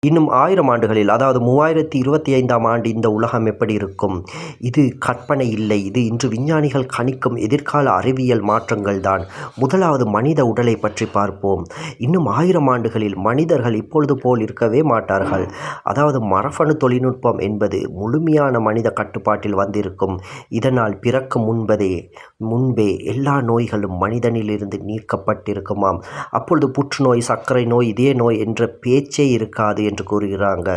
இன்னும் 1000 ஆண்டுகளில், அதாவது 3025ஆம் ஆண்டு இந்த உலகம் எப்படி இருக்கும்? இது கற்பனை இல்லை. இது இன்று விஞ்ஞானிகள் கணிக்கும் எதிர்கால அறிவியல் மாற்றங்கள் தான். முதலாவது மனித உடலை பற்றி பார்ப்போம். இன்னும் 1000 ஆண்டுகளில் மனிதர்கள் இப்பொழுது போல் இருக்கவே மாட்டார்கள். அதாவது மரபணு தொழில்நுட்பம் என்பது முழுமையான மனித கட்டுப்பாட்டில் வந்திருக்கும். இதனால் பிறக்கும் முன்பே எல்லா நோய்களும் மனிதனிலிருந்து நீக்கப்பட்டிருக்குமாம். அப்பொழுது புற்றுநோய், சர்க்கரை நோய், இதய நோய் என்ற பேச்சே இருக்காது என்று கூறுகிறாங்க.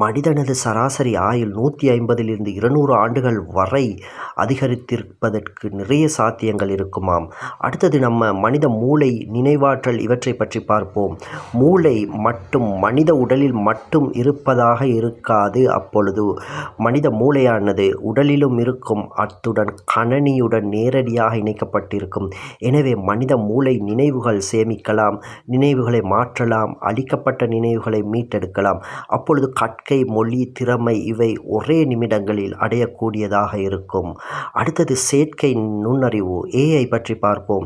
மனிதனது சராசரி ஆயுள் 150லிருந்து 200 ஆண்டுகள் வரை அதிகரித்திருப்பதற்கு நிறைய சாத்தியங்கள் இருக்குமாம். அடுத்தது நம்ம மனித மூளை, நினைவாற்றல் இவற்றை பற்றி பார்ப்போம். மூளை மட்டும் மனித உடலில் மட்டும் இருப்பதாக இருக்காது. அப்பொழுது மனித மூளையானது உடலிலும் இருக்கும், அத்துடன் கணனியுடன் நேரடியாக இணைக்கப்பட்டிருக்கும். எனவே மனித மூளை நினைவுகள் சேமிக்கலாம், நினைவுகளை மாற்றலாம், அழிக்கப்பட்ட நினைவுகளை மீட்டெடுக்கலாம். அப்பொழுது கற்கை, மொழி, திறமை இவை ஒரே நிமிடங்களில் அடையக்கூடியதாக இருக்கும். அடுத்தது செயற்கை நுண்ணறிவு, ஏஐ பற்றி பார்ப்போம்.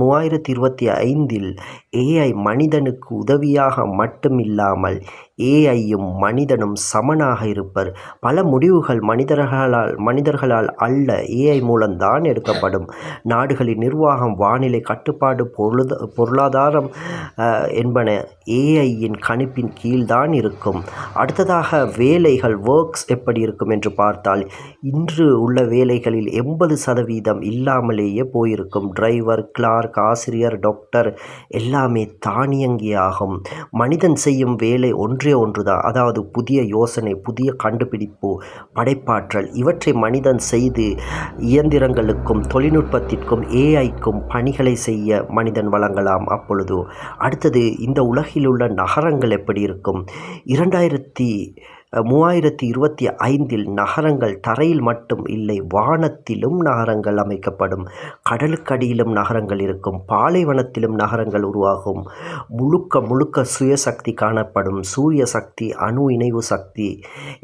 3025இல் ஏஐ மனிதனுக்கு உதவியாக மட்டுமில்லாமல் ஏஐயும் மனிதனும் சமனாக இருப்பர். பல முடிவுகள் மனிதர்களால் அல்ல, ஏஐ மூலம்தான் எடுக்கப்படும். நாடுகளின் நிர்வாகம், வானிலை கட்டுப்பாடு, பொருளாதாரம் என்பன ஏஐயின் கணிப்பின் கீழ்தான் இருக்கும். அடுத்ததாக வேலைகள், ஒர்க்ஸ் எப்படி இருக்கும் என்று பார்த்தால், இன்று உள்ள வேலைகளில் 80% இல்லாமலேயே போயிருக்கும். டிரைவர், கிளார்க், ஆசிரியர், டாக்டர் எல்லாமே தானியங்கியாகும். மனிதன் செய்யும் வேலை ஒன்றுதான், அதாவது புதிய யோசனை, புதிய கண்டுபிடிப்பு, படைப்பாற்றல் இவற்றை மனிதன் செய்து இயந்திரங்களுக்கும் தொழில்நுட்பத்திற்கும் ஏஐக்கும் பணிகளை செய்ய மனிதன் வழங்கலாம். அப்பொழுது அடுத்தது இந்த உலகில் உள்ள நகரங்கள் எப்படி இருக்கும்? 3025இல் நகரங்கள் தரையில் மட்டும் இல்லை, வானத்திலும் நகரங்கள் அமைக்கப்படும். கடலுக்கடியிலும் நகரங்கள் இருக்கும். பாலைவனத்திலும் நகரங்கள் உருவாகும். முழுக்க சுயசக்தி காணப்படும். சூரிய சக்தி, அணு இணைவு சக்தி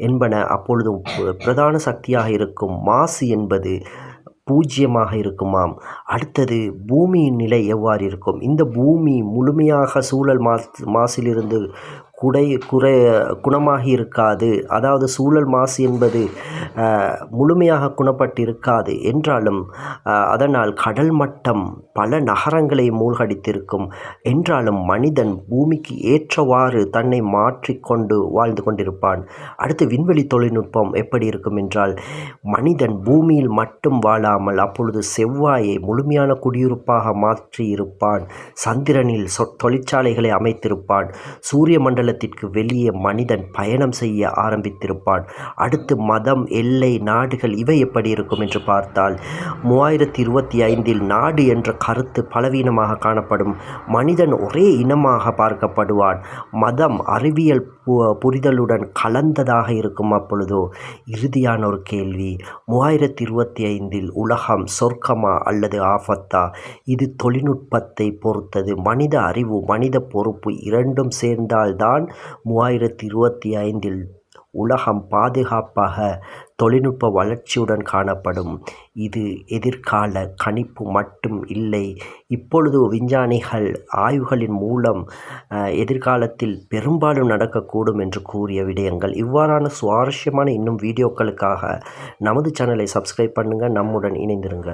என்பன அப்பொழுது பிரதான சக்தியாக இருக்கும். மாசு என்பது 0 இருக்குமாம். அடுத்தது பூமியின் நிலை எவ்வாறு இருக்கும்? இந்த பூமி முழுமையாக சூழல் மாசிலிருந்து குணமாகி இருக்காது. அதாவது சூழல் மாசு என்பது முழுமையாக குணப்பட்டிருக்காது என்றாலும் அதனால் கடல் மட்டம் பல நகரங்களை மூழ்கடித்திருக்கும். என்றாலும் மனிதன் பூமிக்கு ஏற்றவாறு தன்னை மாற்றிக்கொண்டு வாழ்ந்து கொண்டிருப்பான். அடுத்து விண்வெளி தொழில்நுட்பம் எப்படி இருக்கும் என்றால், மனிதன் பூமியில் மட்டும் வாழாமல் அப்பொழுது செவ்வாயை முழுமையான குடியிருப்பாக மாற்றியிருப்பான். சந்திரனில் தொழிற்சாலைகளை அமைத்திருப்பான். சூரிய மண்டலத்திற்கு வெளியே மனிதன் பயணம் செய்ய ஆரம்பித்திருப்பான். அடுத்து மதம், எல்லை, நாடுகள் இவை எப்படி இருக்கும் என்று பார்த்தால், 3025இல் நாடு என்ற கருத்து பலவீனமாக காணப்படும். மனிதன் ஒரே இனமாக பார்க்கப்படுவான். மதம் அறிவியல் புரிதலுடன் கலந்ததாக இருக்கும். அப்பொழுதோ இறுதியான ஒரு கேள்வி, 3025இல் உலகம் சொர்க்கமா அல்லது ஆபத்தா? இது தொழில்நுட்பத்தை பொறுத்தது. மனித அறிவு, மனித பொறுப்பு இரண்டும் சேர்ந்தால்தான் 3025இல் உலகம் பாதுகாப்பாக தொழில்நுட்ப வளர்ச்சியுடன் காணப்படும். இது எதிர்கால கணிப்பு மட்டும் இல்லை. இப்பொழுது விஞ்ஞானிகள் ஆய்வுகளின் மூலம் எதிர்காலத்தில் பெரும்பாலும் நடக்கக்கூடும் என்று கூறிய விடயங்கள். இவ்வாறான சுவாரஸ்யமான இன்னும் வீடியோக்களுக்காக நமது சேனலை சப்ஸ்கிரைப் பண்ணுங்கள். நம்முடன் இணைந்திருங்க.